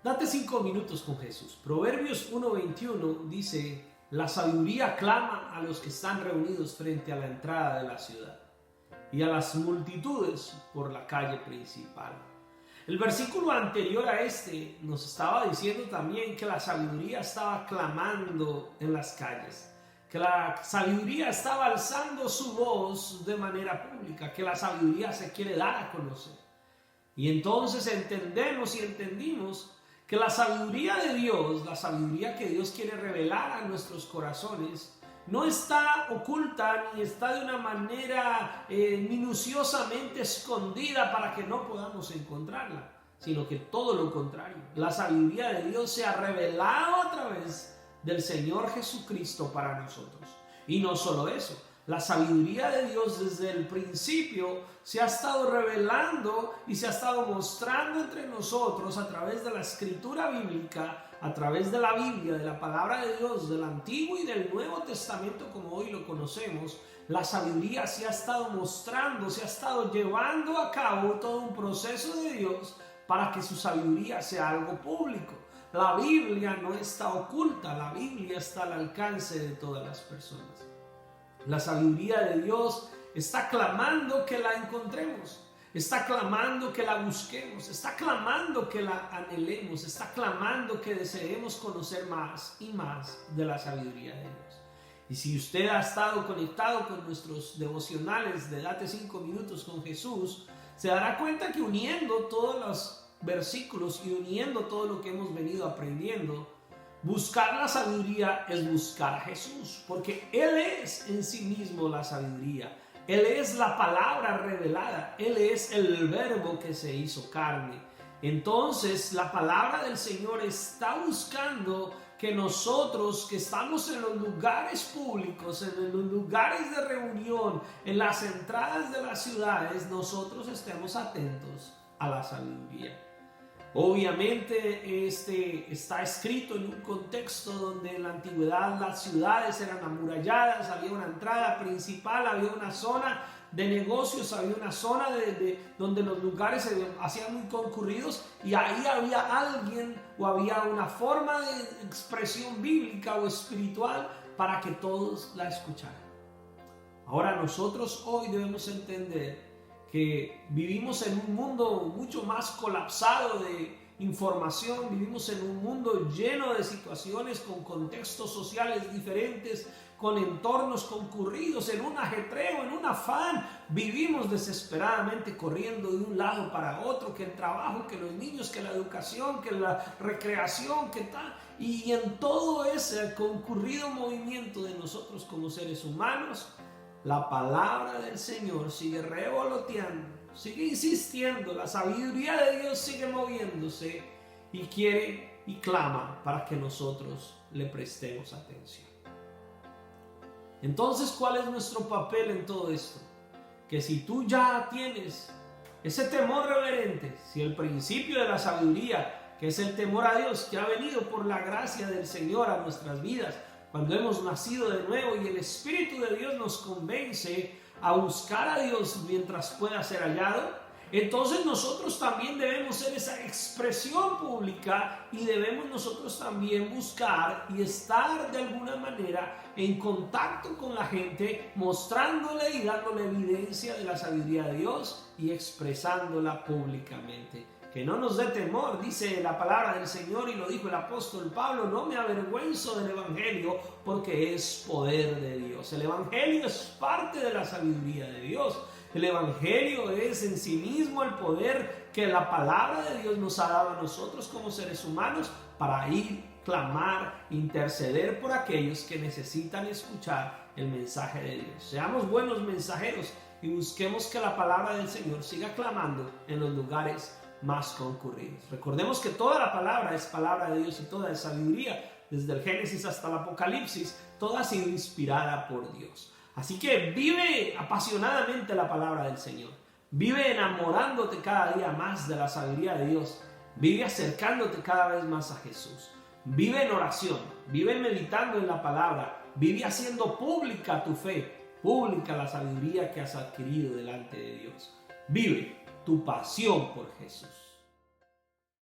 Date 5 minutos con Jesús. Proverbios 1:21 dice: la sabiduría clama a los que están reunidos frente a la entrada de la ciudad y a las multitudes por la calle principal. El versículo anterior a este nos estaba diciendo también que la sabiduría estaba clamando en las calles, que la sabiduría estaba alzando su voz de manera pública, que la sabiduría se quiere dar a conocer. Y entonces entendemos y entendimos que la sabiduría de Dios, la sabiduría que Dios quiere revelar a nuestros corazones, no está oculta ni está de una manera minuciosamente escondida para que no podamos encontrarla, sino que todo lo contrario. La sabiduría de Dios se ha revelado a través del Señor Jesucristo para nosotros. Y no solo eso, la sabiduría de Dios desde el principio se ha estado revelando y se ha estado mostrando entre nosotros a través de la escritura bíblica, a través de la Biblia, de la palabra de Dios, del Antiguo y del Nuevo Testamento como hoy lo conocemos. La sabiduría se ha estado mostrando, se ha estado llevando a cabo todo un proceso de Dios para que su sabiduría sea algo público. La Biblia no está oculta, la Biblia está al alcance de todas las personas. La sabiduría de Dios está clamando que la encontremos, está clamando que la busquemos, está clamando que la anhelemos, está clamando que deseemos conocer más y más de la sabiduría de Dios. Y si usted ha estado conectado con nuestros devocionales de Date 5 minutos con Jesús, se dará cuenta que uniendo todos los versículos y uniendo todo lo que hemos venido aprendiendo, buscar la sabiduría es buscar a Jesús, porque Él es en sí mismo la sabiduría. Él es la palabra revelada, Él es el verbo que se hizo carne. Entonces la palabra del Señor está buscando que nosotros que estamos en los lugares públicos, en los lugares de reunión, en las entradas de las ciudades, nosotros estemos atentos a la sabiduría. Obviamente está escrito en un contexto donde en la antigüedad las ciudades eran amuralladas, había una entrada principal, había una zona de negocios, había una zona donde los lugares se hacían muy concurridos y ahí había alguien o había una forma de expresión bíblica o espiritual para que todos la escucharan. Ahora nosotros hoy debemos entender que vivimos en un mundo mucho más colapsado de información, vivimos en un mundo lleno de situaciones con contextos sociales diferentes, con entornos concurridos, en un ajetreo, en un afán, vivimos desesperadamente corriendo de un lado para otro, que el trabajo, que los niños, que la educación, que la recreación, que tal, y en todo ese concurrido movimiento de nosotros como seres humanos, la palabra del Señor sigue revoloteando, sigue insistiendo, la sabiduría de Dios sigue moviéndose y quiere y clama para que nosotros le prestemos atención. Entonces, ¿cuál es nuestro papel en todo esto? Que si tú ya tienes ese temor reverente, si el principio de la sabiduría, que es el temor a Dios, que ha venido por la gracia del Señor a nuestras vidas, cuando hemos nacido de nuevo y el Espíritu de Dios nos convence a buscar a Dios mientras pueda ser hallado, entonces nosotros también debemos ser esa expresión pública y debemos nosotros también buscar y estar de alguna manera en contacto con la gente, mostrándole y dándole evidencia de la sabiduría de Dios y expresándola públicamente. Que no nos dé temor, dice la palabra del Señor y lo dijo el apóstol Pablo: no me avergüenzo del Evangelio porque es poder de Dios. El Evangelio es parte de la sabiduría de Dios. El Evangelio es en sí mismo el poder que la palabra de Dios nos ha dado a nosotros como seres humanos para ir, clamar, interceder por aquellos que necesitan escuchar el mensaje de Dios. Seamos buenos mensajeros y busquemos que la palabra del Señor siga clamando en los lugares más concurridos. Recordemos que toda la palabra es palabra de Dios y toda es sabiduría, desde el Génesis hasta el Apocalipsis, toda ha sido inspirada por Dios. Así que vive apasionadamente la palabra del Señor, vive enamorándote cada día más de la sabiduría de Dios, vive acercándote cada vez más a Jesús, vive en oración, vive meditando en la palabra, vive haciendo pública tu fe, pública la sabiduría que has adquirido delante de Dios. Vive tu pasión por Jesús.